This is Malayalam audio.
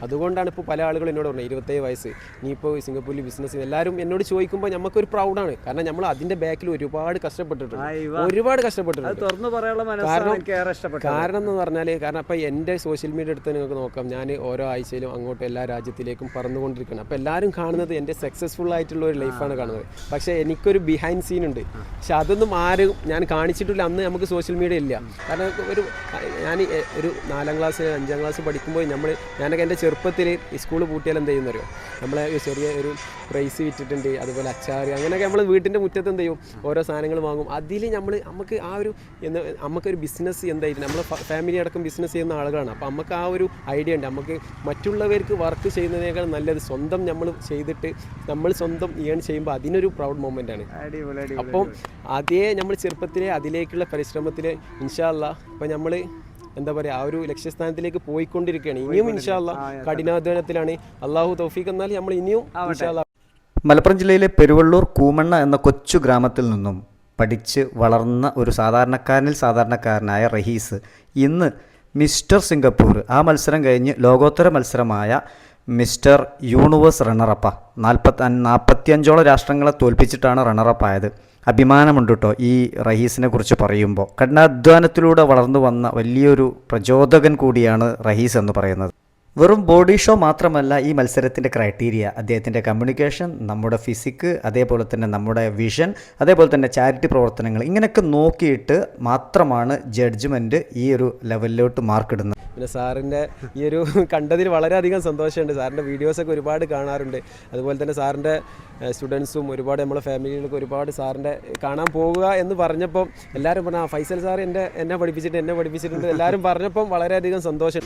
അതുകൊണ്ടാണ് ഇപ്പോൾ പല ആളുകളും എന്നോട് പറഞ്ഞത് 27 വയസ്സ് ഇനിയിപ്പോൾ സിംഗപ്പൂരിൽ ബിസിനസ് എല്ലാവരും എന്നോട് ചോദിക്കുമ്പോൾ നമുക്കൊരു പ്രൗഡാണ്. കാരണം നമ്മൾ അതിൻ്റെ ബാക്കിൽ ഒരുപാട് കഷ്ടപ്പെട്ടിട്ടുണ്ട്. കാരണം എന്ന് പറഞ്ഞാൽ അപ്പോൾ എൻ്റെ സോഷ്യൽ മീഡിയ എടുത്ത് നിങ്ങൾക്ക് നോക്കാം, ഞാൻ ഓരോ ആഴ്ചയിലും അങ്ങോട്ട് എല്ലാ രാജ്യത്തിലേക്കും പറന്നുകൊണ്ടിരിക്കണം. അപ്പോൾ എല്ലാവരും കാണുന്നത് എൻ്റെ സക്സസ്ഫുൾ ആയിട്ടുള്ള ഒരു ലൈഫാണ് കാണുന്നത്. പക്ഷേ എനിക്കൊരു ബിഹൈൻഡ് സീൻ ഉണ്ട്. പക്ഷെ അതൊന്നും ആരും ഞാൻ കാണിച്ചിട്ടില്ല. അന്ന് നമുക്ക് സോഷ്യൽ മീഡിയ ഇല്ല. കാരണം ഞാൻ ഒരു 4ാം ക്ലാസ് 5ാം ക്ലാസ് പഠിക്കുമ്പോൾ ഞാനൊക്കെ എൻ്റെ ചെറുപ്പത്തിൽ സ്കൂൾ പൂട്ടിയാൽ എന്ത് ചെയ്യുന്നറിയോ, നമ്മളെ ചെറിയ ഒരു പ്രൈസ് വിറ്റിട്ടുണ്ട്, അതുപോലെ അച്ചാർ, അങ്ങനെയൊക്കെ നമ്മൾ വീട്ടിൻ്റെ മുറ്റത്ത് എന്ത് ചെയ്യും, ഓരോ സാധനങ്ങൾ വാങ്ങും. അതിൽ നമുക്ക് ആ ഒരു നമുക്കൊരു ബിസിനസ് എന്തായിട്ട് നമ്മൾ ഫാമിലി അടക്കം ബിസിനസ് ചെയ്യുന്ന ആളുകളാണ്. അപ്പോൾ നമുക്ക് ആ ഒരു ഐഡിയ ഉണ്ട്. നമുക്ക് മറ്റുള്ളവർക്ക് വർക്ക് ചെയ്യുന്നതിനേക്കാൾ നല്ലത് സ്വന്തം നമ്മൾ ചെയ്തിട്ട് നമ്മൾ സ്വന്തം ഏൺ ചെയ്യുമ്പോൾ അതിനൊരു പ്രൗഡ് മൊമെൻ്റ് ആണ്. അപ്പം അതേ നമ്മൾ ചെറുപ്പത്തിലെ അതിലേക്കുള്ള പരിശ്രമത്തിൽ ഇൻഷാ അല്ലാഹ് ഇപ്പം നമ്മൾ എന്താ പറയുക, ആ ഒരു ലക്ഷ്യസ്ഥാനത്തിലേക്ക് പോയിക്കൊണ്ടിരിക്കുകയാണ്. ഇനിയും ഇൻഷാ അല്ലാഹ് കഠിനാധ്വാനത്തിലാണ്. അള്ളാഹു തൗഫീഖ് എന്നാൽ നമ്മൾ ഇനിയും ഇൻഷാ അല്ലാഹ്. മലപ്പുറം ജില്ലയിലെ പെരുവള്ളൂർ കൂമണ്ണ എന്ന കൊച്ചു ഗ്രാമത്തിൽ നിന്നും പഠിച്ച് വളർന്ന ഒരു സാധാരണക്കാരനായ റഹീസ് ഇന്ന് മിസ്റ്റർ സിംഗപ്പൂർ ആ മത്സരം കഴിഞ്ഞ് ലോകോത്തര മത്സരമായ മിസ്റ്റർ യൂണിവേഴ്സ് റണ്ണറപ്പ 45ഓളം രാഷ്ട്രങ്ങളെ തോൽപ്പിച്ചിട്ടാണ് റണ്ണറപ്പായത്. അഭിമാനമുണ്ട് കേട്ടോ ഈ റഹീസിനെ കുറിച്ച് പറയുമ്പോൾ. കഠിനാധ്വാനത്തിലൂടെ വളർന്നു വന്ന വലിയൊരു പ്രചോദകൻ കൂടിയാണ് റഹീസ് എന്ന് പറയുന്നത്. വെറും ബോഡി ഷോ മാത്രമല്ല ഈ മത്സരത്തിൻ്റെ ക്രൈറ്റീരിയ. അദ്ദേഹത്തിൻ്റെ കമ്മ്യൂണിക്കേഷൻ, നമ്മുടെ ഫിസിക്ക്, അതേപോലെ തന്നെ നമ്മുടെ വിഷൻ, അതേപോലെ തന്നെ ചാരിറ്റി പ്രവർത്തനങ്ങൾ, ഇങ്ങനെയൊക്കെ നോക്കിയിട്ട് മാത്രമാണ് ജഡ്ജ്മെൻറ്റ് ഈ ഒരു ലെവലിലോട്ട് മാർക്കിടുന്നത്. പിന്നെ സാറിൻ്റെ ഈ ഒരു കണ്ടതിൽ വളരെയധികം സന്തോഷമുണ്ട്. സാറിൻ്റെ വീഡിയോസൊക്കെ ഒരുപാട് കാണാറുണ്ട്. അതുപോലെ തന്നെ സാറിൻ്റെ സ്റ്റുഡൻസും ഒരുപാട് നമ്മളെ ഫാമിലികൾക്ക് ഒരുപാട് സാറിൻ്റെ കാണാൻ പോകുക എന്ന് പറഞ്ഞപ്പം എല്ലാവരും പറഞ്ഞു, ഫൈസൽ സാർ എന്നെ പഠിപ്പിച്ചിട്ടുണ്ട് എല്ലാവരും പറഞ്ഞപ്പം വളരെയധികം സന്തോഷം.